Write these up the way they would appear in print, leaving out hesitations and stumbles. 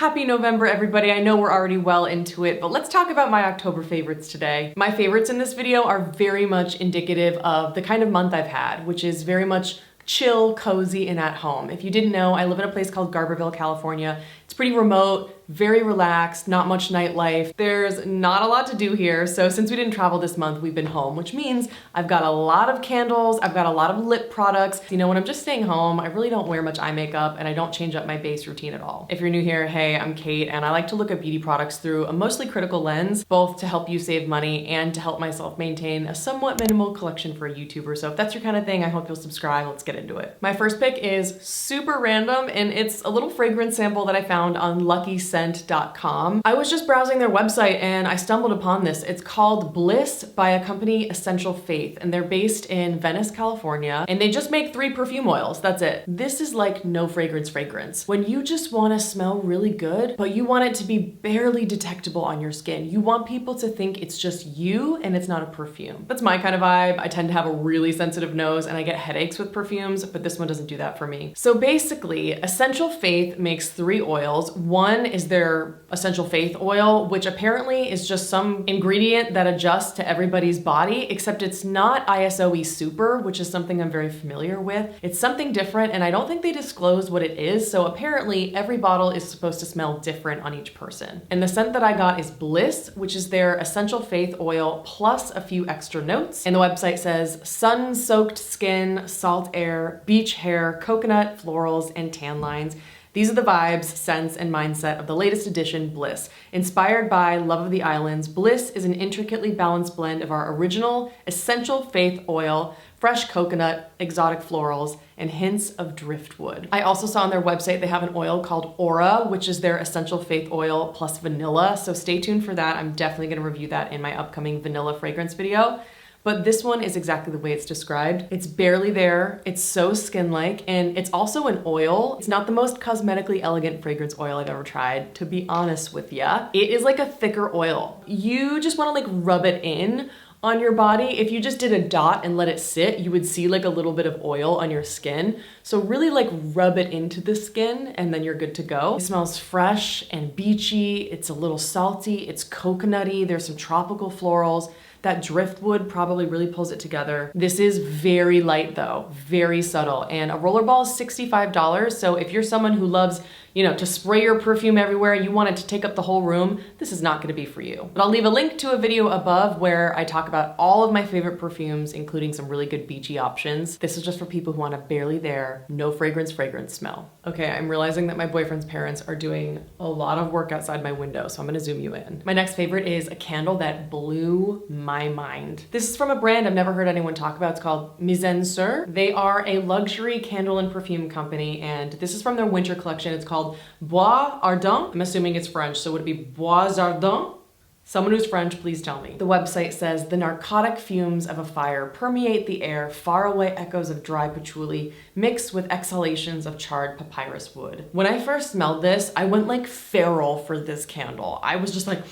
Happy November, everybody. I know we're already well into it, but let's talk about my October favorites today. My favorites in this video are very much indicative of the kind of month I've had, which is very much chill, cozy, and at home. If you didn't know, I live in a place called Garberville, California. It's pretty remote, very relaxed, not much nightlife. There's not a lot to do here, so since we didn't travel this month, we've been home, which means I've got a lot of candles, I've got a lot of lip products. You know, when I'm just staying home, I really don't wear much eye makeup and I don't change up my base routine at all. If you're new here, hey, I'm Kate, and I like to look at beauty products through a mostly critical lens, both to help you save money and to help myself maintain a somewhat minimal collection for a YouTuber. So if that's your kind of thing, I hope you'll subscribe. Let's get into it. My first pick is super random, and it's a little fragrance sample that I found on luckyscent.com. I was just browsing their website and I stumbled upon this. It's called Bliss by a company, Essential Faith, and they're based in Venice, California, and they just make 3 perfume oils. That's it. This is like no fragrance. When you just want to smell really good, but you want it to be barely detectable on your skin. You want people to think it's just you and it's not a perfume. That's my kind of vibe. I tend to have a really sensitive nose and I get headaches with perfumes, but this one doesn't do that for me. So basically, Essential Faith makes 3 oils. One is their Essential Faith oil, which apparently is just some ingredient that adjusts to everybody's body, except it's not ISO-y super, which is something I'm very familiar with. It's something different, and I don't think they disclosed what it is, so apparently every bottle is supposed to smell different on each person. And the scent that I got is Bliss, which is their Essential Faith oil plus a few extra notes. And the website says sun-soaked skin, salt air, beach hair, coconut, florals, and tan lines. These are the vibes, scents, and mindset of the latest edition, Bliss. Inspired by Love of the Islands, Bliss is an intricately balanced blend of our original Essential Faith oil, fresh coconut, exotic florals, and hints of driftwood. I also saw on their website they have an oil called Aura, which is their Essential Faith oil plus vanilla, so stay tuned for that. I'm definitely gonna review that in my upcoming vanilla fragrance video. But this one is exactly the way it's described. It's barely there, it's so skin-like, and it's also an oil. It's not the most cosmetically elegant fragrance oil I've ever tried, to be honest with ya. It is like a thicker oil. You just wanna like rub it in on your body. If you just did a dot and let it sit, you would see like a little bit of oil on your skin. So really like rub it into the skin and then you're good to go. It smells fresh and beachy. It's a little salty. It's coconutty. There's some tropical florals. That driftwood probably really pulls it together. This is very light though, very subtle. And a rollerball is $65. So if you're someone who loves, you know, to spray your perfume everywhere and you want it to take up the whole room, this is not gonna be for you. But I'll leave a link to a video above where I talk about all of my favorite perfumes, including some really good beachy options. This is just for people who want a barely there, no fragrance smell. Okay, I'm realizing that my boyfriend's parents are doing a lot of work outside my window, so I'm gonna zoom you in. My next favorite is a candle that blew my mind. This is from a brand I've never heard anyone talk about. It's called Mizensir. They are a luxury candle and perfume company, and this is from their winter collection. It's called Bois Ardent. I'm assuming it's French, so would it be Bois Ardent? Someone who's French, please tell me. The website says, the narcotic fumes of a fire permeate the air, faraway echoes of dry patchouli mixed with exhalations of charred papyrus wood. When I first smelled this, I went like feral for this candle. I was just like,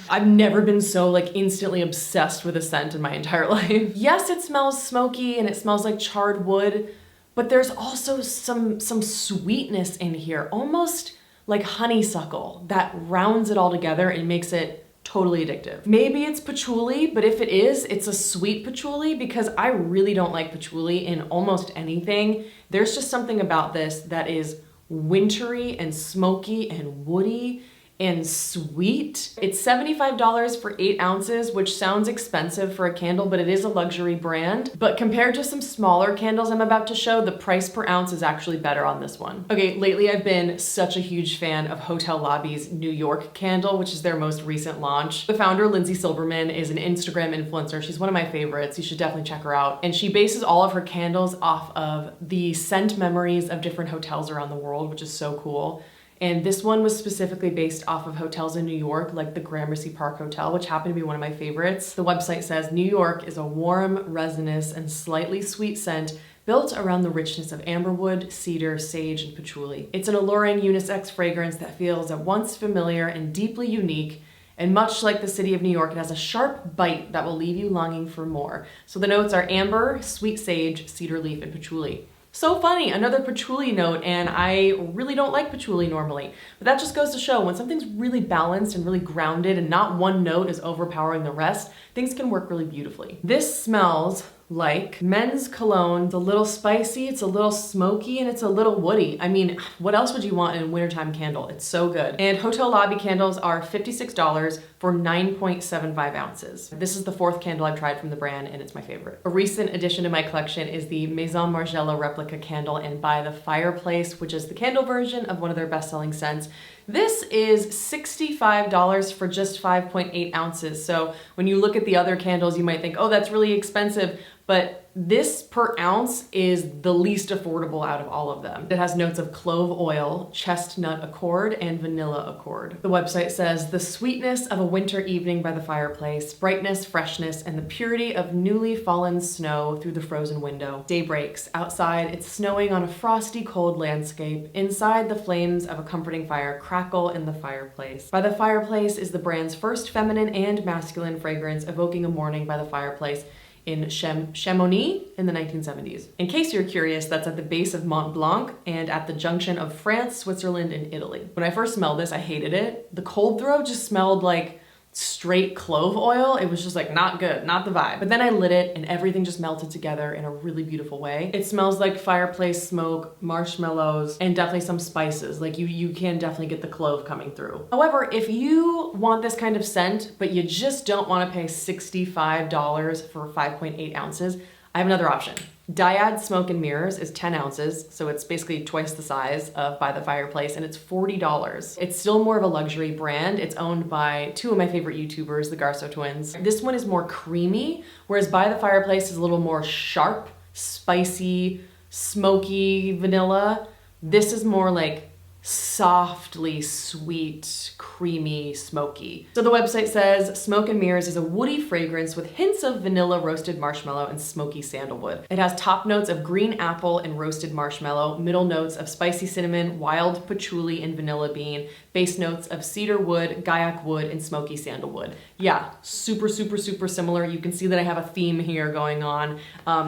I've never been so like instantly obsessed with a scent in my entire life. Yes, it smells smoky and it smells like charred wood, but there's also some sweetness in here, almost like honeysuckle that rounds it all together and makes it totally addictive. Maybe it's patchouli, but if it is, it's a sweet patchouli because I really don't like patchouli in almost anything. There's just something about this that is wintry and smoky and woody and sweet. It's $75 for 8 ounces, which sounds expensive for a candle, but it is a luxury brand. But compared to some smaller candles I'm about to show, the price per ounce is actually better on this one. Okay, lately I've been such a huge fan of Hotel Lobby's New York candle, which is their most recent launch. The founder, Lindsay Silverman, is an Instagram influencer. She's one of my favorites. You should definitely check her out. And she bases all of her candles off of the scent memories of different hotels around the world, which is so cool. And this one was specifically based off of hotels in New York, like the Gramercy Park Hotel, which happened to be one of my favorites. The website says, New York is a warm, resinous, and slightly sweet scent built around the richness of amberwood, cedar, sage, and patchouli. It's an alluring unisex fragrance that feels at once familiar and deeply unique, and much like the city of New York, it has a sharp bite that will leave you longing for more. So the notes are amber, sweet sage, cedar leaf, and patchouli. So funny, another patchouli note, and I really don't like patchouli normally. But that just goes to show when something's really balanced and really grounded and not one note is overpowering the rest, things can work really beautifully. This smells like men's cologne. It's a little spicy, it's a little smoky, and it's a little woody. I mean, what else would you want in a wintertime candle? It's so good. And hotel lobby candles are $56 for 9.75 ounces. This is the 4th candle I've tried from the brand, and it's my favorite. A recent addition to my collection is the Maison Margiela Replica candle and by the Fireplace, which is the candle version of one of their best-selling scents. This is $65 for just 5.8 ounces. So when you look at the other candles, you might think, oh, that's really expensive. But this per ounce is the least affordable out of all of them. It has notes of clove oil, chestnut accord, and vanilla accord. The website says, the sweetness of a winter evening by the fireplace, brightness, freshness, and the purity of newly fallen snow through the frozen window. Day breaks. Outside, it's snowing on a frosty, cold landscape. Inside, the flames of a comforting fire crackle in the fireplace. By the Fireplace is the brand's first feminine and masculine fragrance, evoking a morning by the fireplace in Chamonix in the 1970s. In case you're curious, that's at the base of Mont Blanc and at the junction of France, Switzerland, and Italy. When I first smelled this, I hated it. The cold throw just smelled like straight clove oil. It was just like not good, not the vibe. But then I lit it and everything just melted together in a really beautiful way. It smells like fireplace smoke, marshmallows, and definitely some spices. Like you can definitely get the clove coming through. However, if you want this kind of scent, but you just don't want to pay $65 for 5.8 ounces, I have another option. Dyad Smoke and Mirrors is 10 ounces, so it's basically twice the size of By the Fireplace, and it's $40. It's still more of a luxury brand. It's owned by 2 of my favorite YouTubers, the Garso twins. This one is more creamy, whereas By the Fireplace is a little more sharp, spicy, smoky vanilla. This is more like softly sweet, creamy, smoky. So the website says Smoke and Mirrors is a woody fragrance with hints of vanilla, roasted marshmallow, and smoky sandalwood. It has top notes of green apple and roasted marshmallow, middle notes of spicy cinnamon, wild patchouli, and vanilla bean, base notes of cedar wood, gaiac wood, and smoky sandalwood. Yeah, super, super, super similar. You can see that I have a theme here going on.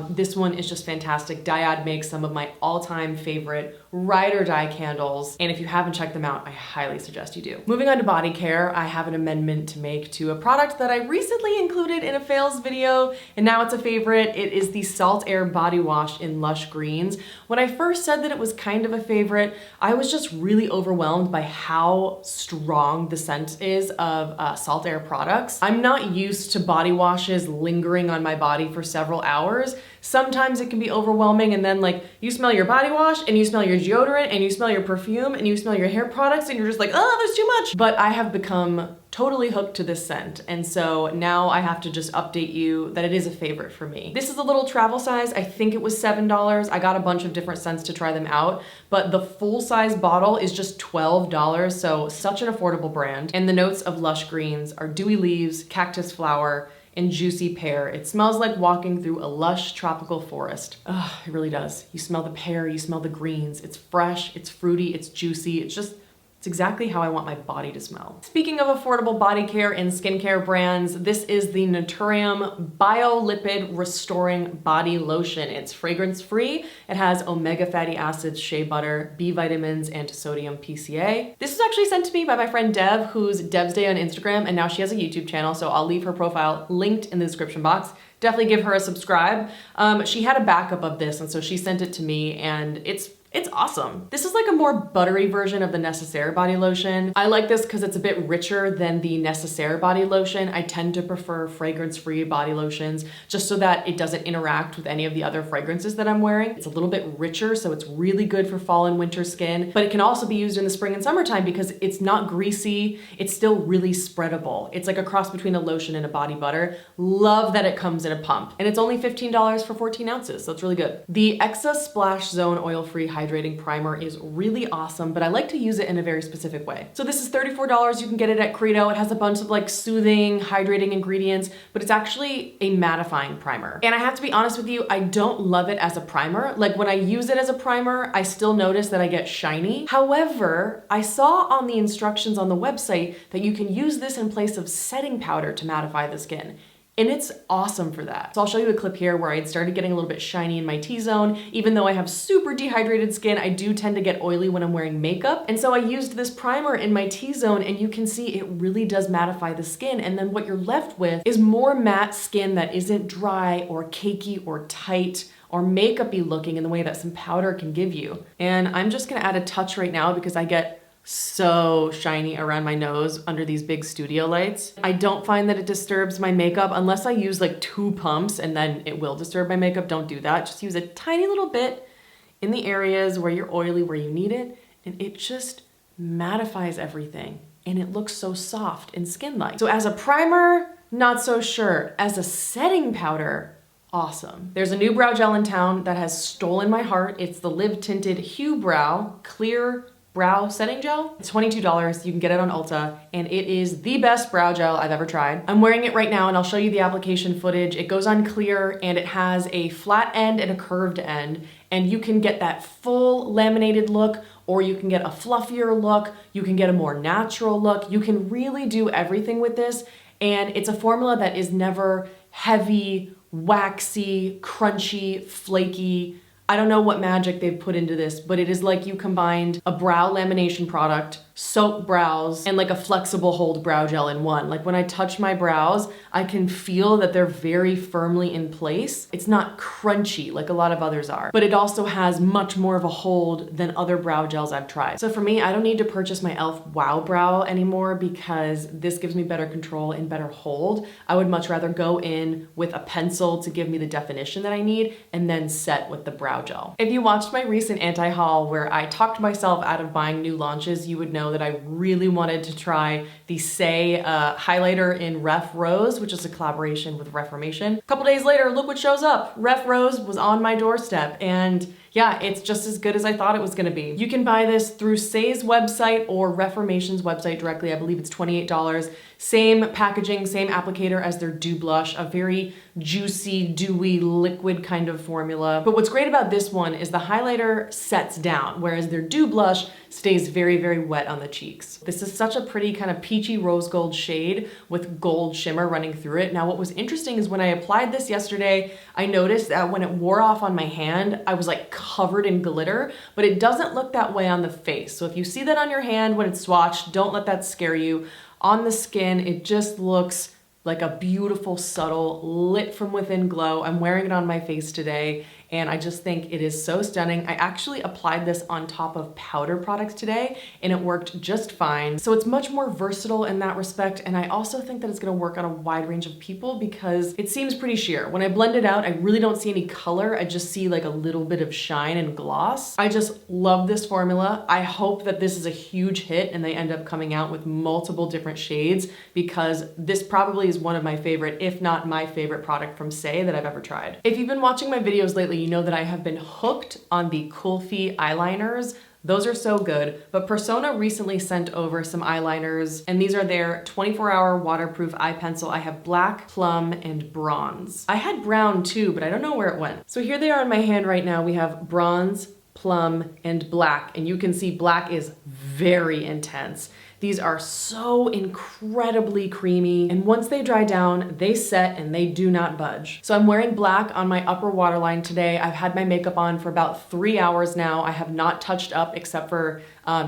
This one is just fantastic. Dyad makes some of my all-time favorite ride or die candles, and if you haven't checked them out, I highly suggest you do. Moving on to body care, I have an amendment to make to a product that I recently included in a fails video, and now it's a favorite. It is the Salt Air Body Wash in Lush Greens. When I first said that it was kind of a favorite, I was just really overwhelmed by how strong the scent is of Salt Air products. I'm not used to body washes lingering on my body for several hours. Sometimes it can be overwhelming, and then like you smell your body wash and you smell your deodorant and you smell your perfume and you smell your hair products and you're just like, oh, there's too much. But I have become totally hooked to this scent, and so now I have to just update you that it is a favorite for me. This is a little travel size. I think it was $7. I got a bunch of different scents to try them out, but the full size bottle is just $12, so such an affordable brand. And the notes of Lush Greens are dewy leaves, cactus flower, and juicy pear. It smells like walking through a lush tropical forest. Ugh, it really does. You smell the pear, you smell the greens. It's fresh, it's fruity, it's juicy. It's exactly how I want my body to smell. Speaking of affordable body care and skincare brands, this is the Naturium Bio-Lipid Restoring Body Lotion. It's fragrance-free. It has omega fatty acids, shea butter, B vitamins, and sodium PCA. This was actually sent to me by my friend Dev, who's Dev's Day on Instagram, and now she has a YouTube channel, so I'll leave her profile linked in the description box. Definitely give her a subscribe. She had a backup of this, and so she sent it to me, and it's awesome. This is like a more buttery version of the Necessaire body lotion. I like this because it's a bit richer than the Necessaire body lotion. I tend to prefer fragrance-free body lotions just so that it doesn't interact with any of the other fragrances that I'm wearing. It's a little bit richer, so it's really good for fall and winter skin, but it can also be used in the spring and summertime because it's not greasy. It's still really spreadable. It's like a cross between a lotion and a body butter. Love that it comes in a pump, and it's only $15 for 14 ounces, so it's really good. The Exa Splash Zone Oil-Free Hydrating Primer is really awesome, but I like to use it in a very specific way. So this is $34. You can get it at Credo. It has a bunch of like soothing, hydrating ingredients, but it's actually a mattifying primer. And I have to be honest with you, I don't love it as a primer. Like when I use it as a primer, I still notice that I get shiny. However, I saw on the instructions on the website that you can use this in place of setting powder to mattify the skin. And it's awesome for that. So I'll show you a clip here where I had started getting a little bit shiny in my T-zone. Even though I have super dehydrated skin, I do tend to get oily when I'm wearing makeup. And so I used this primer in my T-zone, and you can see it really does mattify the skin. And then what you're left with is more matte skin that isn't dry or cakey or tight or makeup-y looking in the way that some powder can give you. And I'm just gonna add a touch right now because I get so shiny around my nose under these big studio lights. I don't find that it disturbs my makeup unless I use like 2 pumps, and then it will disturb my makeup. Don't do that. Just use a tiny little bit in the areas where you're oily, where you need it, and it just mattifies everything. And it looks so soft and skin-like. So as a primer, not so sure. As a setting powder, awesome. There's a new brow gel in town that has stolen my heart. It's the Live Tinted Hue Brow Clear Brow Setting Gel. It's $22. You can get it on Ulta, and it is the best brow gel I've ever tried. I'm wearing it right now, and I'll show you the application footage. It goes on clear, and it has a flat end and a curved end, and you can get that full laminated look, or you can get a fluffier look. You can get a more natural look. You can really do everything with this, and it's a formula that is never heavy, waxy, crunchy, flaky. I don't know what magic they've put into this, but it is like you combined a brow lamination product, soap brows, and like a flexible hold brow gel in one. Like when I touch my brows, I can feel that they're very firmly in place. It's not crunchy like a lot of others are, but it also has much more of a hold than other brow gels I've tried. So for me, I don't need to purchase my e.l.f. Wow Brow anymore because this gives me better control and better hold. I would much rather go in with a pencil to give me the definition that I need and then set with the brow gel. If you watched my recent anti-haul where I talked myself out of buying new launches, you would know that I really wanted to try the Saie highlighter in Ref Rose, which is a collaboration with Reformation. A couple days later, look what shows up. Ref Rose was on my doorstep, and yeah, it's just as good as I thought it was gonna be. You can buy this through Saie's website or Reformation's website directly. I believe it's $28. Same packaging, same applicator as their Dew Blush, a very juicy, dewy, liquid kind of formula. But what's great about this one is the highlighter sets down, whereas their Dew Blush stays very, very wet on the cheeks. This is such a pretty kind of peachy rose gold shade with gold shimmer running through it. Now, what was interesting is when I applied this yesterday, I noticed that when it wore off on my hand, I was like covered in glitter, but it doesn't look that way on the face. So if you see that on your hand when it's swatched, don't let that scare you. On the skin, it just looks like a beautiful, subtle, lit from within glow. I'm wearing it on my face today, and I just think it is so stunning. I actually applied this on top of powder products today, and it worked just fine. So it's much more versatile in that respect, and I also think that it's gonna work on a wide range of people because it seems pretty sheer. When I blend it out, I really don't see any color. I just see like a little bit of shine and gloss. I just love this formula. I hope that this is a huge hit and they end up coming out with multiple different shades because this probably is one of my favorite, if not my favorite product from Saie that I've ever tried. If you've been watching my videos lately, you know that I have been hooked on the Kulfi eyeliners. Those are so good, but Persona recently sent over some eyeliners, and these are their 24-hour waterproof eye pencil. I have black, plum, and bronze. I had brown too, but I don't know where it went. So here they are in my hand right now. We have bronze, plum, and black, and you can see black is very intense. These are so incredibly creamy, and once they dry down, they set and they do not budge. So I'm wearing black on my upper waterline today. I've had my makeup on for about 3 hours now. I have not touched up except for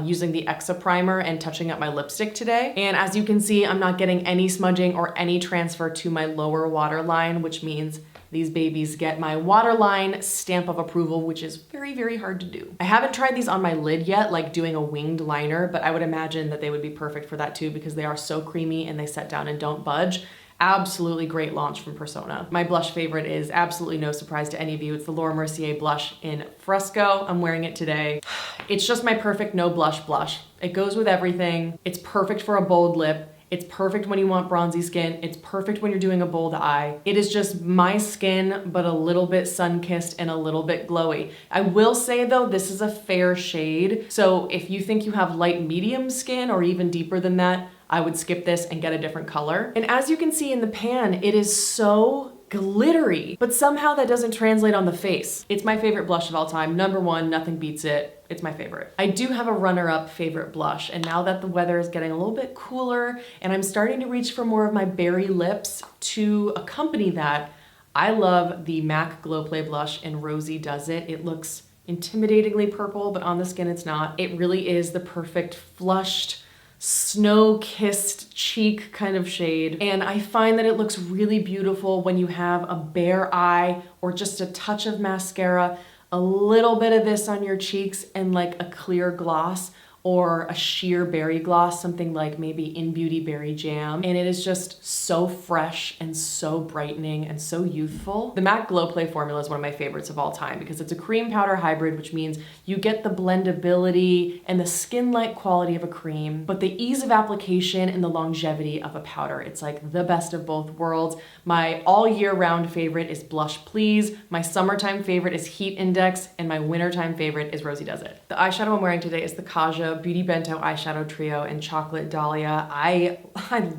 using the Exa primer and touching up my lipstick today. And as you can see, I'm not getting any smudging or any transfer to my lower waterline, which means these babies get my waterline stamp of approval, which is very, very hard to do. I haven't tried these on my lid yet, like doing a winged liner, but I would imagine that they would be perfect for that too because they are so creamy and they set down and don't budge. Absolutely great launch from Persona. My blush favorite is absolutely no surprise to any of you. It's the Laura Mercier blush in Fresco. I'm wearing it today. It's just my perfect no blush blush. It goes with everything. It's perfect for a bold lip. It's perfect when you want bronzy skin. It's perfect when you're doing a bold eye. It is just my skin, but a little bit sun-kissed and a little bit glowy. I will say though, this is a fair shade. So if you think you have light medium skin or even deeper than that, I would skip this and get a different color. And as you can see in the pan, it is so glittery, but somehow that doesn't translate on the face. It's my favorite blush of all time. Number one, nothing beats it. It's my favorite. I do have a runner-up favorite blush, and now that the weather is getting a little bit cooler and I'm starting to reach for more of my berry lips to accompany that, I love the MAC Glow Play blush in Rosy Does It. It looks intimidatingly purple, but on the skin it's not. It really is the perfect flushed, snow-kissed cheek kind of shade. And I find that it looks really beautiful when you have a bare eye or just a touch of mascara, a little bit of this on your cheeks and like a clear gloss or a sheer berry gloss, something like maybe In Beauty Berry Jam. And it is just so fresh and so brightening and so youthful. The MAC Glow Play formula is one of my favorites of all time because it's a cream powder hybrid, which means you get the blendability and the skin-like quality of a cream, but the ease of application and the longevity of a powder. It's like the best of both worlds. My all year round favorite is Blush Please. My summertime favorite is Heat Index, and my wintertime favorite is Rosy Does It. The eyeshadow I'm wearing today is the Kaja Beauty Bento Eyeshadow Trio in Chocolate Dahlia. I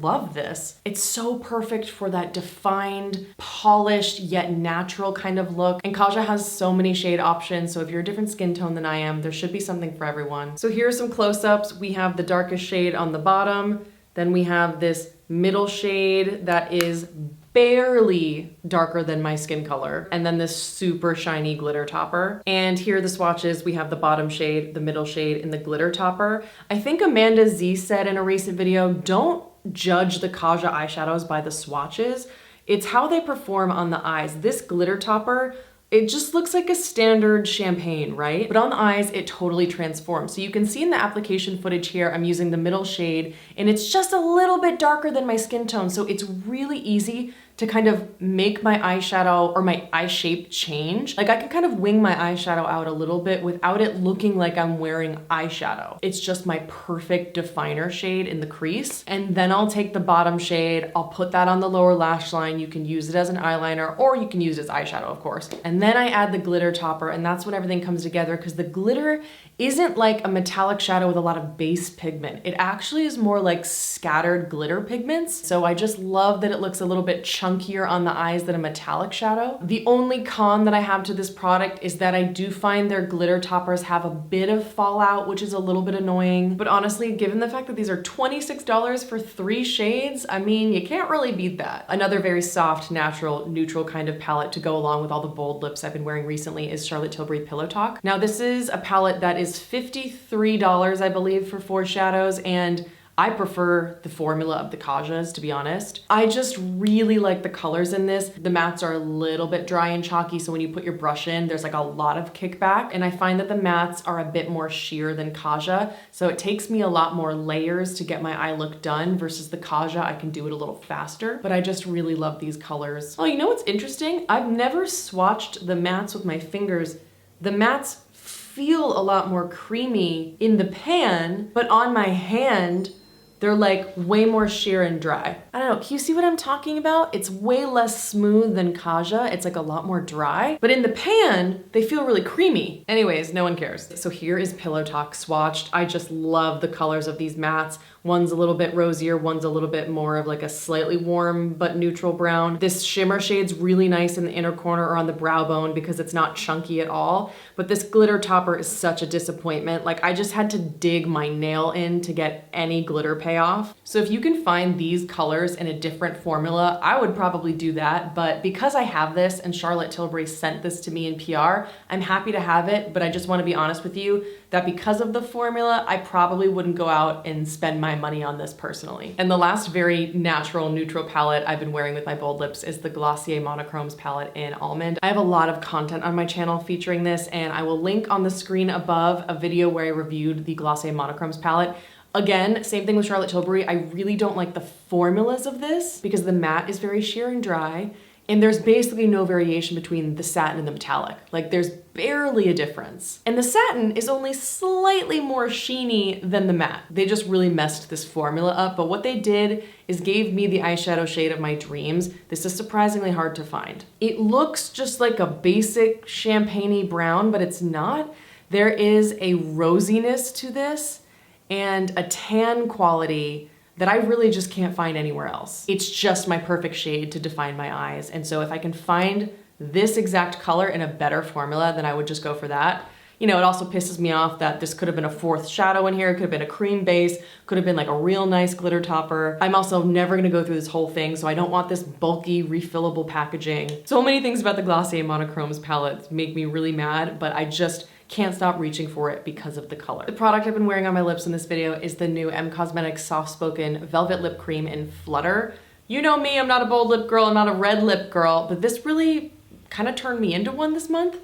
love this. It's so perfect for that defined, polished, yet natural kind of look. And Kaja has so many shade options, so if you're a different skin tone than I am, there should be something for everyone. So here are some close-ups. We have the darkest shade on the bottom, then we have this middle shade that is barely darker than my skin color, and then this super shiny glitter topper. And here are the swatches. We have the bottom shade, the middle shade, and the glitter topper. I think Amanda Z said in a recent video, don't judge the Kaja eyeshadows by the swatches. It's how they perform on the eyes. This glitter topper, it just looks like a standard champagne, right? But on the eyes, it totally transforms. So you can see in the application footage here, I'm using the middle shade, and it's just a little bit darker than my skin tone. So it's really easy to kind of make my eyeshadow or my eye shape change. Like I can kind of wing my eyeshadow out a little bit without it looking like I'm wearing eyeshadow. It's just my perfect definer shade in the crease. And then I'll take the bottom shade, I'll put that on the lower lash line. You can use it as an eyeliner or you can use it as eyeshadow, of course. And then I add the glitter topper, and that's when everything comes together because the glitter isn't like a metallic shadow with a lot of base pigment. It actually is more like scattered glitter pigments. So I just love that it looks a little bit chunkier on the eyes than a metallic shadow. The only con that I have to this product is that I do find their glitter toppers have a bit of fallout, which is a little bit annoying. But honestly, given the fact that these are $26 for 3 shades, I mean, you can't really beat that. Another very soft, natural, neutral kind of palette to go along with all the bold lips I've been wearing recently is Charlotte Tilbury Pillow Talk. Now this is a palette that is $53, I believe, for 4 shadows, and I prefer the formula of the Kajas, to be honest. I just really like the colors in this. The mattes are a little bit dry and chalky, so when you put your brush in, there's like a lot of kickback, and I find that the mattes are a bit more sheer than Kaja, so it takes me a lot more layers to get my eye look done versus the Kaja, I can do it a little faster, but I just really love these colors. Oh, you know what's interesting? I've never swatched the mattes with my fingers. The mattes feel a lot more creamy in the pan, but on my hand, they're like way more sheer and dry. I don't know, can you see what I'm talking about? It's way less smooth than Kaja. It's like a lot more dry, but in the pan, they feel really creamy. Anyways, no one cares. So here is Pillow Talk swatched. I just love the colors of these mattes. One's a little bit rosier, one's a little bit more of like a slightly warm but neutral brown. This shimmer shade's really nice in the inner corner or on the brow bone because it's not chunky at all. But this glitter topper is such a disappointment. Like I just had to dig my nail in to get any glitter payoff. So if you can find these colors in a different formula, I would probably do that. But because I have this and Charlotte Tilbury sent this to me in PR, I'm happy to have it, but I just want to be honest with you that because of the formula, I probably wouldn't go out and spend my money on this personally. And the last very natural neutral palette I've been wearing with my bold lips is the Glossier Monochromes palette in Almond. I have a lot of content on my channel featuring this, and I will link on the screen above a video where I reviewed the Glossier Monochromes palette. Again, same thing with Charlotte Tilbury. I really don't like the formulas of this because the matte is very sheer and dry, and there's basically no variation between the satin and the metallic. Like there's barely a difference. And the satin is only slightly more sheeny than the matte. They just really messed this formula up, but what they did is gave me the eyeshadow shade of my dreams. This is surprisingly hard to find. It looks just like a basic champagne-y brown, but it's not. There is a rosiness to this and a tan quality that I really just can't find anywhere else. It's just my perfect shade to define my eyes. And so if I can find this exact color in a better formula, then I would just go for that. you know, it also pisses me off that this could have been a fourth shadow in here. It could have been a cream base, could have been like a real nice glitter topper. I'm also never gonna go through this whole thing, so I don't want this bulky, refillable packaging. So many things about the Glossier Monochromes palette make me really mad, but I just can't stop reaching for it because of the color. The product I've been wearing on my lips in this video is the new M Cosmetics Soft Spoken Velvet Lip Cream in Flutter. You know me, I'm not a bold lip girl, I'm not a red lip girl, but this really kind of turned me into one this month.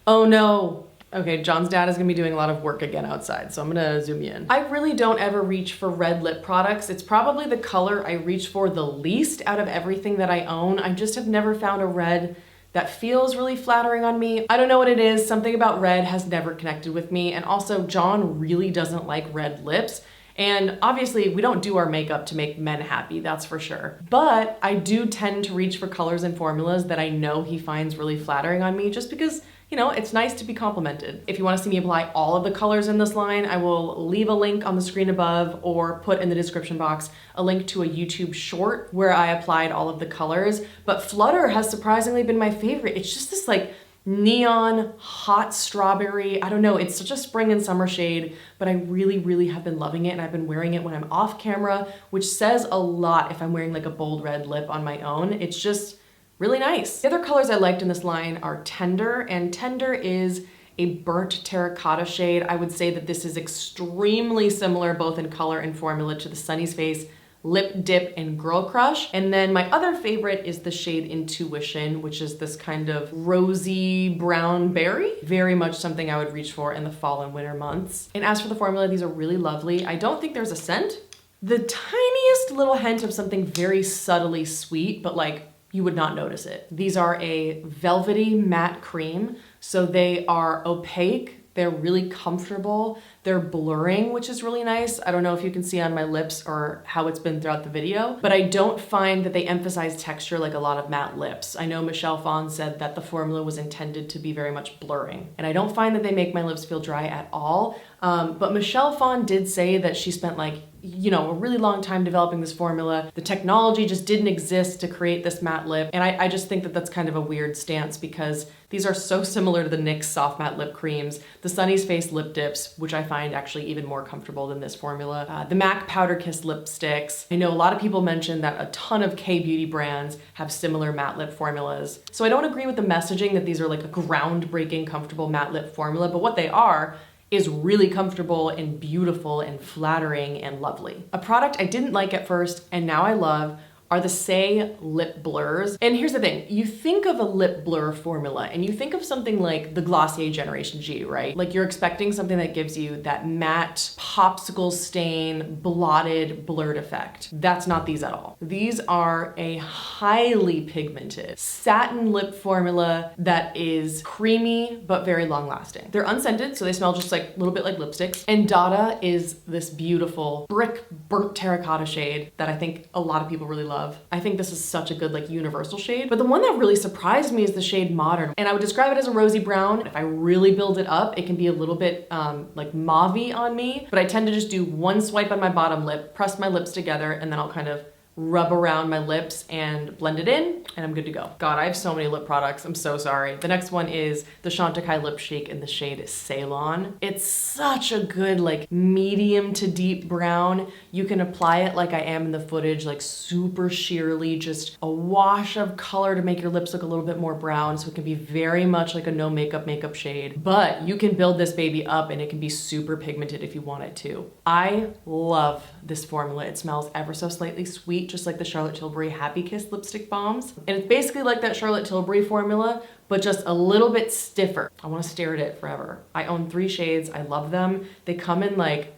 Oh no. Okay, John's dad is gonna be doing a lot of work again outside, so I'm gonna zoom you in. I really don't ever reach for red lip products. It's probably the color I reach for the least out of everything that I own. I just have never found a red that feels really flattering on me. I don't know what it is, something about red has never connected with me, and also John really doesn't like red lips. And obviously we don't do our makeup to make men happy, that's for sure. But I do tend to reach for colors and formulas that I know he finds really flattering on me just because, you know, it's nice to be complimented. If you want to see me apply all of the colors in this line, I will leave a link on the screen above or put in the description box a link to a YouTube short where I applied all of the colors. But Flutter has surprisingly been my favorite. It's just this like neon hot strawberry. I don't know, it's such a spring and summer shade, but I really have been loving it, and I've been wearing it when I'm off camera, which says a lot if I'm wearing like a bold red lip on my own. It's just really nice. The other colors I liked in this line are Tender, and Tender is a burnt terracotta shade. I would say that this is extremely similar both in color and formula to the Sunny's Face Lip Dip and Girl Crush. And then my other favorite is the shade Intuition, which is this kind of rosy brown berry. Very much something I would reach for in the fall and winter months. And as for the formula, these are really lovely. I don't think there's a scent. The tiniest little hint of something very subtly sweet, but like you would not notice it. These are a velvety matte cream, so they are opaque. They're really comfortable. They're blurring, which is really nice. I don't know if you can see on my lips or how it's been throughout the video, but I don't find that they emphasize texture like a lot of matte lips. I know Michelle Phan said that the formula was intended to be very much blurring, and I don't find that they make my lips feel dry at all. But Michelle Phan did say that she spent like, you know, a really long time developing this formula. The technology just didn't exist to create this matte lip. And I just think that that's kind of a weird stance because these are so similar to the NYX Soft Matte Lip Creams, the Sunny's Face Lip Dips, which I find actually even more comfortable than this formula, the MAC Powder Kiss lipsticks. I know a lot of people mention that a ton of K-beauty brands have similar matte lip formulas. So I don't agree with the messaging that these are like a groundbreaking, comfortable matte lip formula, but what they are is really comfortable and beautiful and flattering and lovely. A product I didn't like at first and now I love are the Saie lip blurs. And here's the thing, you think of a lip blur formula and you think of something like the Glossier Generation G, right? Like you're expecting something that gives you that matte, popsicle stain, blotted, blurred effect. That's not these at all. These are a highly pigmented satin lip formula that is creamy but very long lasting. They're unscented, so they smell just like a little bit like lipsticks. And Dada is this beautiful brick burnt terracotta shade that I think a lot of people really love. I think this is such a good like universal shade, but the one that really surprised me is the shade Modern, and I would describe it as a rosy brown. If I really build it up, it can be a little bit like mauve-y on me, but I tend to just do one swipe on my bottom lip, press my lips together, and then I'll kind of rub around my lips and blend it in, and I'm good to go. God, I have so many lip products. I'm so sorry. The next one is the Chantecaille Lip Shake in the shade Ceylon. It's such a good like medium to deep brown. You can apply it like I am in the footage, like super sheerly, just a wash of color to make your lips look a little bit more brown, so it can be very much like a no makeup shade. But you can build this baby up and it can be super pigmented if you want it to. I love this formula. It smells ever so slightly sweet, just like the Charlotte Tilbury Happy Kiss lipstick balms. And it's basically like that Charlotte Tilbury formula, but just a little bit stiffer. I want to stare at it forever. I own 3 shades. I love them. They come in like,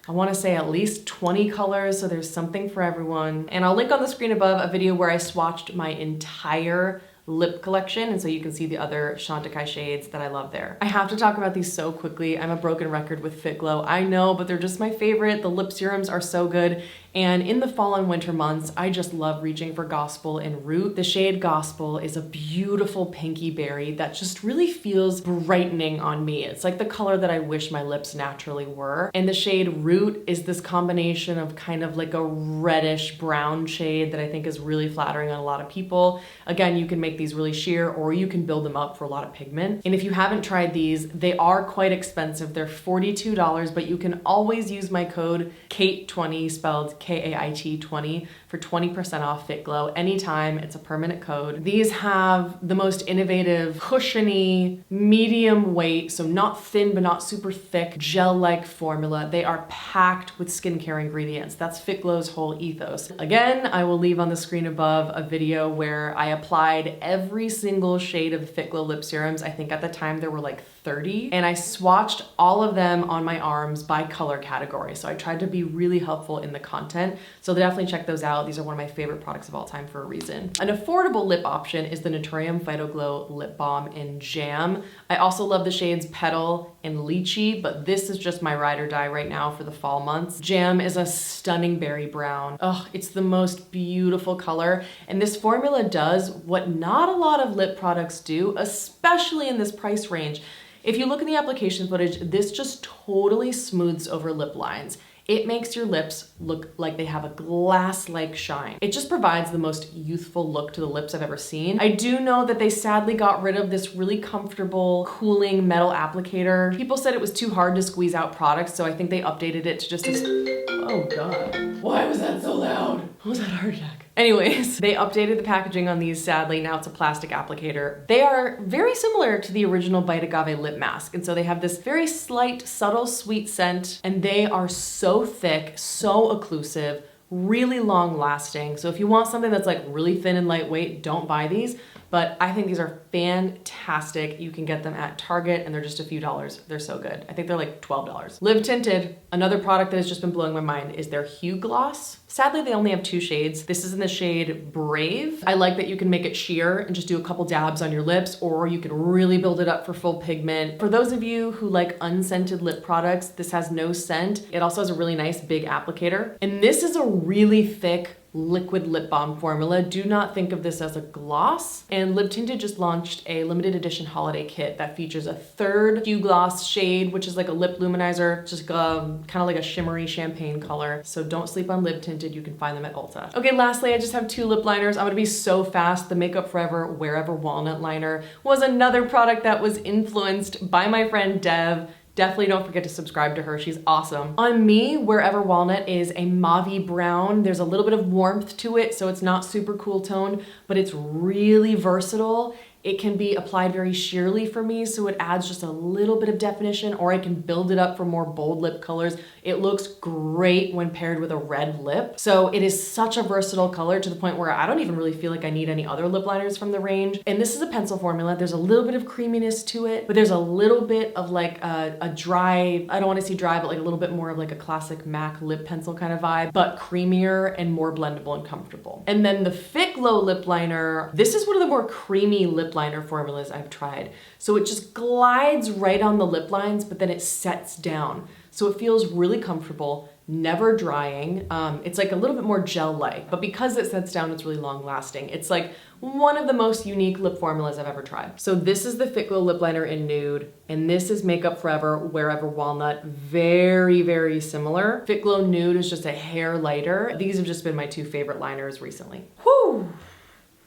I want to say at least 20 colors, so there's something for everyone. And I'll link on the screen above a video where I swatched my entire lip collection, and so you can see the other Chantecaille shades that I love there. I have to talk about these so quickly. I'm a broken record with Fitglow, I know, but they're just my favorite. The lip serums are so good, And in the fall and winter months, I just love reaching for Gospel and Root. The shade Gospel is a beautiful pinky berry that just really feels brightening on me. It's like the color that I wish my lips naturally were. And the shade Root is this combination of kind of like a reddish brown shade that I think is really flattering on a lot of people. Again, you can make these really sheer or you can build them up for a lot of pigment. And if you haven't tried these, they are quite expensive. They're $42, but you can always use my code KATE20, spelled K-A-I-T 20, for 20% off Fitglow anytime. It's a permanent code. These have the most innovative, cushiony, medium weight, so not thin but not super thick, gel-like formula. They are packed with skincare ingredients. That's Fitglow's whole ethos. Again, I will leave on the screen above a video where I applied every single shade of the Fitglow Lip Serums. I think at the time there were like 30, and I swatched all of them on my arms by color category. So I tried to be really helpful in the content. So definitely check those out. These are one of my favorite products of all time for a reason. An affordable lip option is the Naturium Fitglow Lip Balm in Jam. I also love the shades Petal and Lychee, but this is just my ride or die right now for the fall months. Jam is a stunning berry brown. Oh, it's the most beautiful color. And this formula does what not a lot of lip products do, especially in this price range. If you look in the application footage, this just totally smooths over lip lines. It makes your lips look like they have a glass-like shine. It just provides the most youthful look to the lips I've ever seen. I do know that they sadly got rid of this really comfortable, cooling metal applicator. People said it was too hard to squeeze out products, so I think they updated it to just a... Oh God. Why was that so loud? What was that heart attack? Anyways, they updated the packaging on these, sadly. Now it's a plastic applicator. They are very similar to the original Bite Agave lip mask. And so they have this very slight, subtle, sweet scent, and they are so thick, so occlusive, really long lasting. So if you want something that's like really thin and lightweight, don't buy these. But I think these are fantastic. You can get them at Target and they're just a few dollars. They're so good. I think they're like $12. Live Tinted, another product that has just been blowing my mind, is their Hue Gloss. Sadly, they only have 2 shades. This is in the shade Brave. I like that you can make it sheer and just do a couple dabs on your lips, or you can really build it up for full pigment. For those of you who like unscented lip products, this has no scent. It also has a really nice big applicator. And this is a really thick, liquid lip balm formula. Do not think of this as a gloss. And Live Tinted just launched a limited edition holiday kit that features a 3rd Hue Gloss shade, which is like a lip luminizer, just kind of like a shimmery champagne color. So don't sleep on Live Tinted. You can find them at Ulta. Okay, lastly, I just have 2 lip liners. I'm gonna be so fast. The Makeup Forever Wherever Walnut Liner was another product that was influenced by my friend Dev. Definitely don't forget to subscribe to her. She's awesome. On me, Wherever Walnut is a mauve brown. There's a little bit of warmth to it, so it's not super cool toned, but it's really versatile. It can be applied very sheerly for me, so it adds just a little bit of definition, or I can build it up for more bold lip colors. It looks great when paired with a red lip. So it is such a versatile color to the point where I don't even really feel like I need any other lip liners from the range. And this is a pencil formula. There's a little bit of creaminess to it, but there's a little bit of like a dry, I don't want to say dry, but like a little bit more of like a classic MAC lip pencil kind of vibe, but creamier and more blendable and comfortable. And then the Fitglow lip liner, this is one of the more creamy lip liner formulas I've tried. So it just glides right on the lip lines, but then it sets down. So it feels really comfortable, never drying. It's like a little bit more gel-like, but because it sets down, it's really long lasting. It's like one of the most unique lip formulas I've ever tried. So this is the Fitglow lip liner in Nude, and this is Makeup Forever Wherever Walnut. Very, very similar. Fitglow Nude is just a hair lighter. These have just been my 2 favorite liners recently. Whew.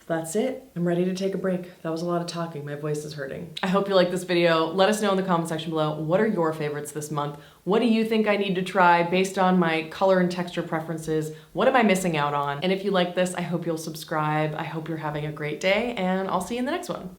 That's it. I'm ready to take a break. That was a lot of talking. My voice is hurting. I hope you like this video. Let us know in the comment section below, what are your favorites this month? What do you think I need to try based on my color and texture preferences? What am I missing out on? And if you like this, I hope you'll subscribe. I hope you're having a great day, and I'll see you in the next one.